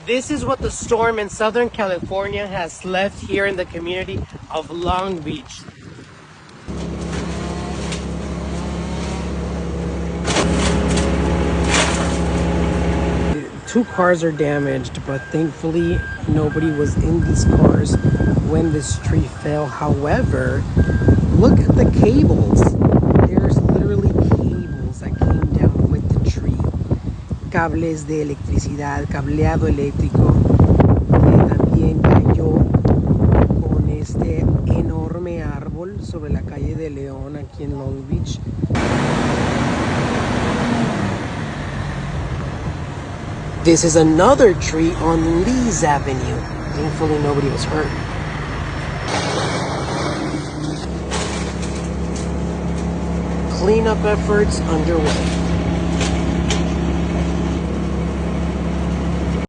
This is what the storm in Southern California has left here in the community of Long Beach. Two cars are damaged, but thankfully nobody was in these cars when this tree fell. However, look at the cables. There's literally cables that came down with the tree. Cables de electricidad, cableado eléctrico, que también cayó con este enorme árbol sobre la calle de León aquí en Long Beach. This is another tree on Lees Avenue. Thankfully, nobody was hurt. Cleanup efforts underway.